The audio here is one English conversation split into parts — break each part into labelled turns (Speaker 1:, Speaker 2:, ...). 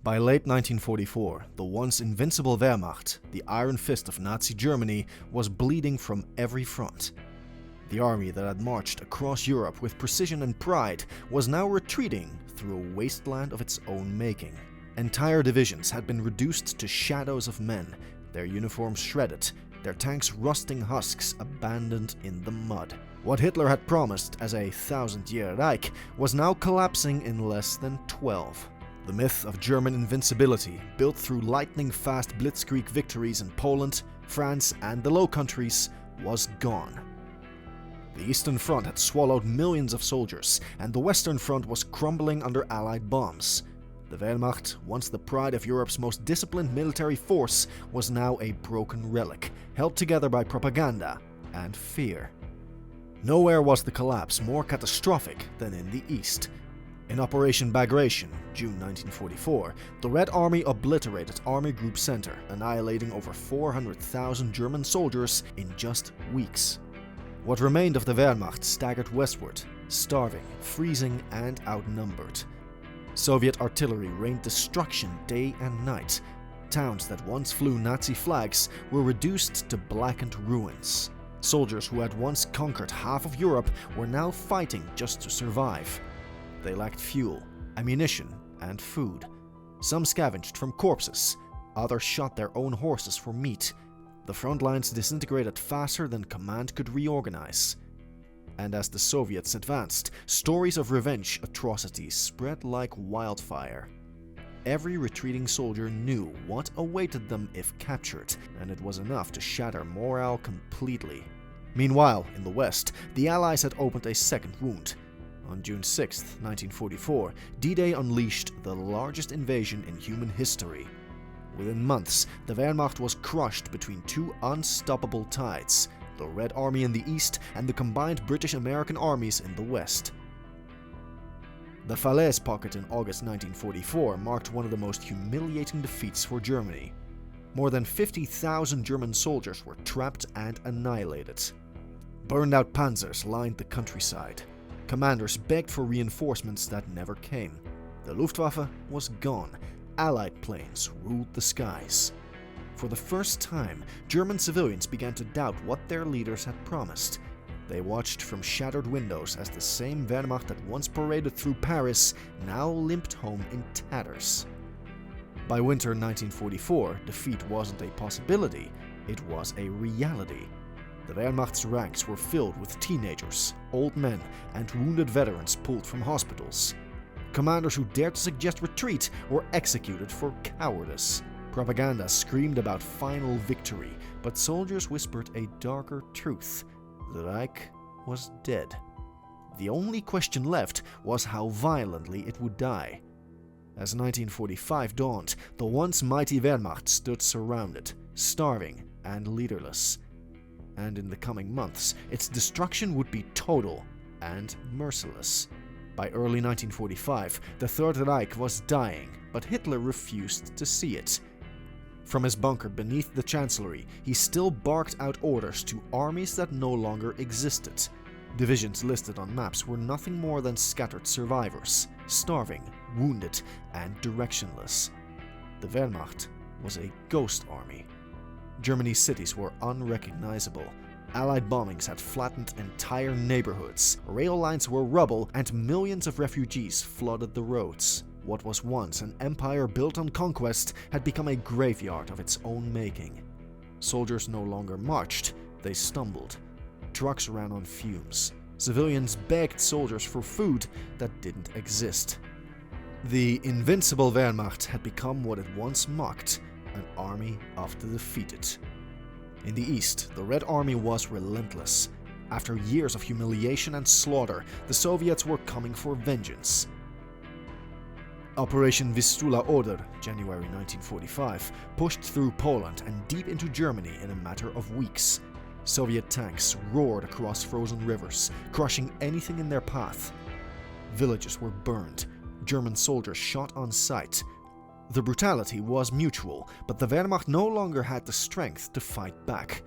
Speaker 1: By late 1944, the once invincible Wehrmacht, the iron fist of Nazi Germany, was bleeding from every front. The army that had marched across Europe with precision and pride was now retreating through a wasteland of its own making. Entire divisions had been reduced to shadows of men, their uniforms shredded, their tanks rusting husks abandoned in the mud. What Hitler had promised as a 1,000-year Reich was now collapsing in less than 12. The myth of German invincibility, built through lightning-fast blitzkrieg victories in Poland, France, and the Low Countries, was gone. The Eastern Front had swallowed millions of soldiers, and the Western Front was crumbling under Allied bombs. The Wehrmacht, once the pride of Europe's most disciplined military force, was now a broken relic, held together by propaganda and fear. Nowhere was the collapse more catastrophic than in the East. In Operation Bagration, June 1944, the Red Army obliterated Army Group Center, annihilating over 400,000 German soldiers in just weeks. What remained of the Wehrmacht staggered westward, starving, freezing, and outnumbered. Soviet artillery rained destruction day and night. Towns that once flew Nazi flags were reduced to blackened ruins. Soldiers who had once conquered half of Europe were now fighting just to survive. They lacked fuel, ammunition, and food. Some scavenged from corpses, others shot their own horses for meat. The front lines disintegrated faster than command could reorganize. And as the Soviets advanced, stories of revenge atrocities spread like wildfire. Every retreating soldier knew what awaited them if captured, and it was enough to shatter morale completely. Meanwhile, in the West, the Allies had opened a second wound. On June 6, 1944, D-Day unleashed the largest invasion in human history. Within months, the Wehrmacht was crushed between two unstoppable tides, the Red Army in the east and the combined British-American armies in the west. The Falaise Pocket in August 1944 marked one of the most humiliating defeats for Germany. More than 50,000 German soldiers were trapped and annihilated. Burned-out panzers lined the countryside. Commanders begged for reinforcements that never came. The Luftwaffe was gone. Allied planes ruled the skies. For the first time, German civilians began to doubt what their leaders had promised. They watched from shattered windows as the same Wehrmacht that once paraded through Paris now limped home in tatters. By winter 1944, defeat wasn't a possibility, it was a reality. The Wehrmacht's ranks were filled with teenagers, old men, and wounded veterans pulled from hospitals. Commanders who dared to suggest retreat were executed for cowardice. Propaganda screamed about final victory, but soldiers whispered a darker truth. The Reich was dead. The only question left was how violently it would die. As 1945 dawned, the once mighty Wehrmacht stood surrounded, starving and leaderless. And in the coming months, its destruction would be total and merciless. By early 1945, the Third Reich was dying, but Hitler refused to see it. From his bunker beneath the Chancellery, he still barked out orders to armies that no longer existed. Divisions listed on maps were nothing more than scattered survivors, starving, wounded, and directionless. The Wehrmacht was a ghost army. Germany's cities were unrecognizable. Allied bombings had flattened entire neighborhoods, rail lines were rubble, and millions of refugees flooded the roads. What was once an empire built on conquest had become a graveyard of its own making. Soldiers no longer marched, they stumbled. Trucks ran on fumes. Civilians begged soldiers for food that didn't exist. The invincible Wehrmacht had become what it once mocked, an army of the defeated. In the east, the Red Army was relentless. After years of humiliation and slaughter, the Soviets were coming for vengeance. Operation Vistula Oder, January 1945, pushed through Poland and deep into Germany in a matter of weeks. Soviet tanks roared across frozen rivers, crushing anything in their path. Villages were burned, German soldiers shot on sight. The brutality was mutual, but the Wehrmacht no longer had the strength to fight back.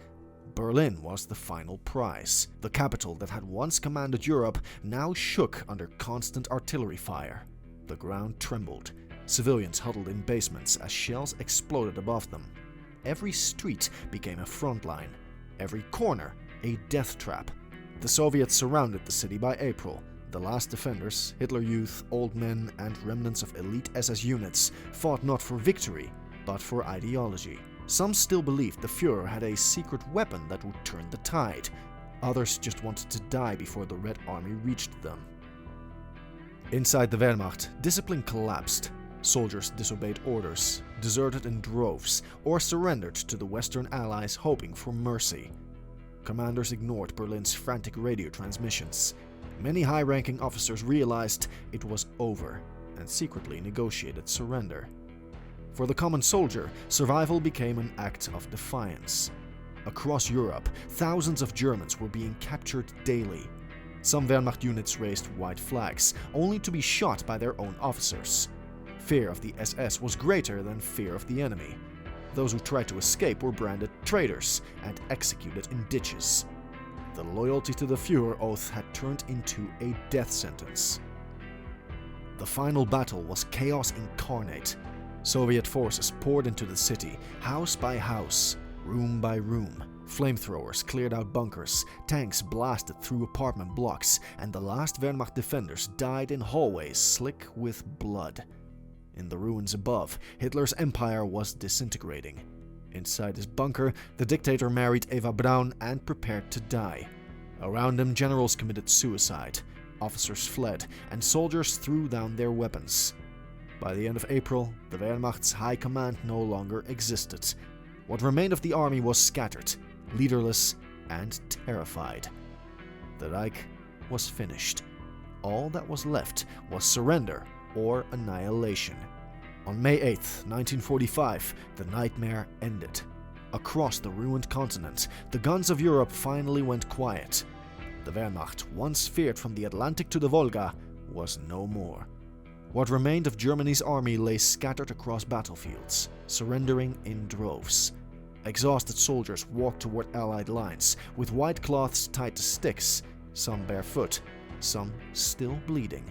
Speaker 1: Berlin was the final prize. The capital that had once commanded Europe now shook under constant artillery fire. The ground trembled. Civilians huddled in basements as shells exploded above them. Every street became a front line, every corner a death trap. The Soviets surrounded the city by April. The last defenders, Hitler Youth, old men, and remnants of elite SS units, fought not for victory, but for ideology. Some still believed the Führer had a secret weapon that would turn the tide. Others just wanted to die before the Red Army reached them. Inside the Wehrmacht, discipline collapsed. Soldiers disobeyed orders, deserted in droves, or surrendered to the Western Allies hoping for mercy. Commanders ignored Berlin's frantic radio transmissions. Many high-ranking officers realized it was over and secretly negotiated surrender. For the common soldier, survival became an act of defiance. Across Europe, thousands of Germans were being captured daily. Some Wehrmacht units raised white flags, only to be shot by their own officers. Fear of the SS was greater than fear of the enemy. Those who tried to escape were branded traitors and executed in ditches. The loyalty to the Führer oath had turned into a death sentence. The final battle was chaos incarnate. Soviet forces poured into the city, house by house, room by room. Flamethrowers cleared out bunkers, tanks blasted through apartment blocks, and the last Wehrmacht defenders died in hallways slick with blood. In the ruins above, Hitler's empire was disintegrating. Inside his bunker, the dictator married Eva Braun and prepared to die. Around him, generals committed suicide, officers fled, and soldiers threw down their weapons. By the end of April, the Wehrmacht's high command no longer existed. What remained of the army was scattered, leaderless, and terrified. The Reich was finished. All that was left was surrender or annihilation. On May 8, 1945, the nightmare ended. Across the ruined continent, the guns of Europe finally went quiet. The Wehrmacht, once feared from the Atlantic to the Volga, was no more. What remained of Germany's army lay scattered across battlefields, surrendering in droves. Exhausted soldiers walked toward Allied lines, with white cloths tied to sticks, some barefoot, some still bleeding.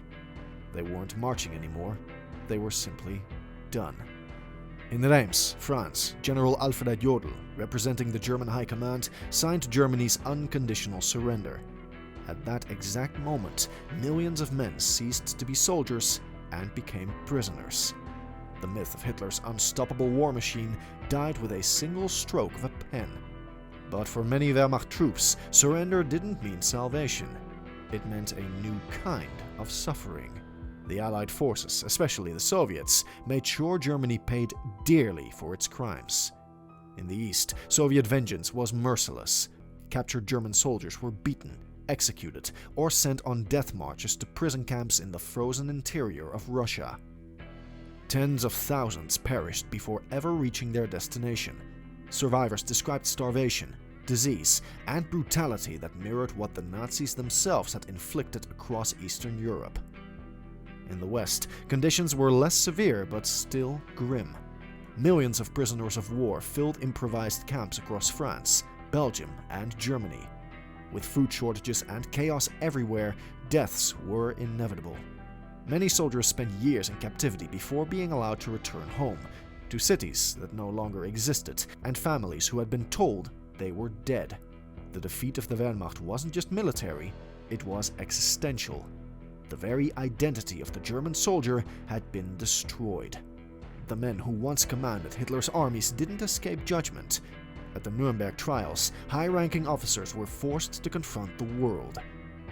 Speaker 1: They weren't marching anymore, they were simply done. In Reims, France, General Alfred Jodl, representing the German High Command, signed Germany's unconditional surrender. At that exact moment, millions of men ceased to be soldiers and became prisoners. The myth of Hitler's unstoppable war machine died with a single stroke of a pen. But for many Wehrmacht troops, surrender didn't mean salvation. It meant a new kind of suffering. The Allied forces, especially the Soviets, made sure Germany paid dearly for its crimes. In the East, Soviet vengeance was merciless. Captured German soldiers were beaten, executed, or sent on death marches to prison camps in the frozen interior of Russia. Tens of thousands perished before ever reaching their destination. Survivors described starvation, disease, and brutality that mirrored what the Nazis themselves had inflicted across Eastern Europe. In the West, conditions were less severe but still grim. Millions of prisoners of war filled improvised camps across France, Belgium, and Germany. With food shortages and chaos everywhere, deaths were inevitable. Many soldiers spent years in captivity before being allowed to return home, to cities that no longer existed, and families who had been told they were dead. The defeat of the Wehrmacht wasn't just military, it was existential. The very identity of the German soldier had been destroyed. The men who once commanded Hitler's armies didn't escape judgment. At the Nuremberg trials, high-ranking officers were forced to confront the world.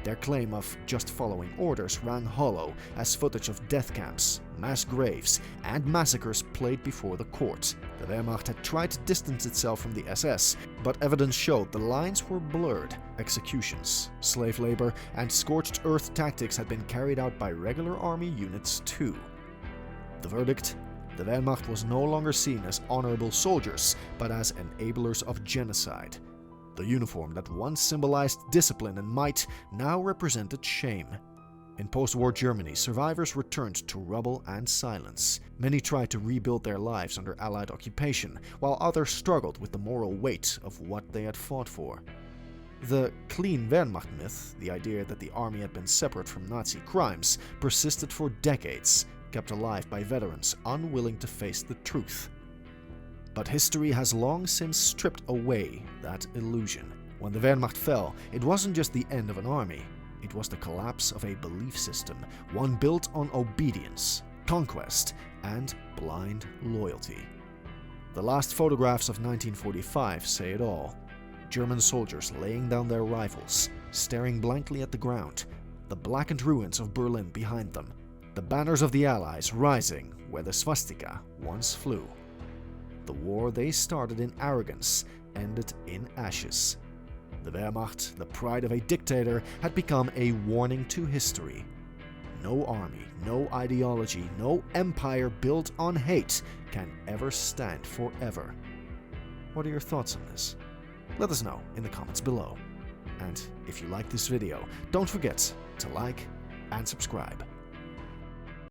Speaker 1: Their claim of just following orders rang hollow as footage of death camps, mass graves, and massacres played before the court. The Wehrmacht had tried to distance itself from the SS, but evidence showed the lines were blurred. Executions, slave labor, and scorched earth tactics had been carried out by regular army units too. The verdict? The Wehrmacht was no longer seen as honorable soldiers, but as enablers of genocide. The uniform that once symbolized discipline and might now represented shame. In post-war Germany, survivors returned to rubble and silence. Many tried to rebuild their lives under Allied occupation, while others struggled with the moral weight of what they had fought for. The clean Wehrmacht myth, the idea that the army had been separate from Nazi crimes, persisted for decades, kept alive by veterans unwilling to face the truth. But history has long since stripped away that illusion. When the Wehrmacht fell, it wasn't just the end of an army. It was the collapse of a belief system, one built on obedience, conquest, and blind loyalty. The last photographs of 1945 say it all. German soldiers laying down their rifles, staring blankly at the ground, the blackened ruins of Berlin behind them, the banners of the Allies rising where the swastika once flew. The war they started in arrogance ended in ashes. The Wehrmacht, the pride of a dictator, had become a warning to history. No army, no ideology, no empire built on hate can ever stand forever. What are your thoughts on this? Let us know in the comments below. And if you like this video, don't forget to like and subscribe.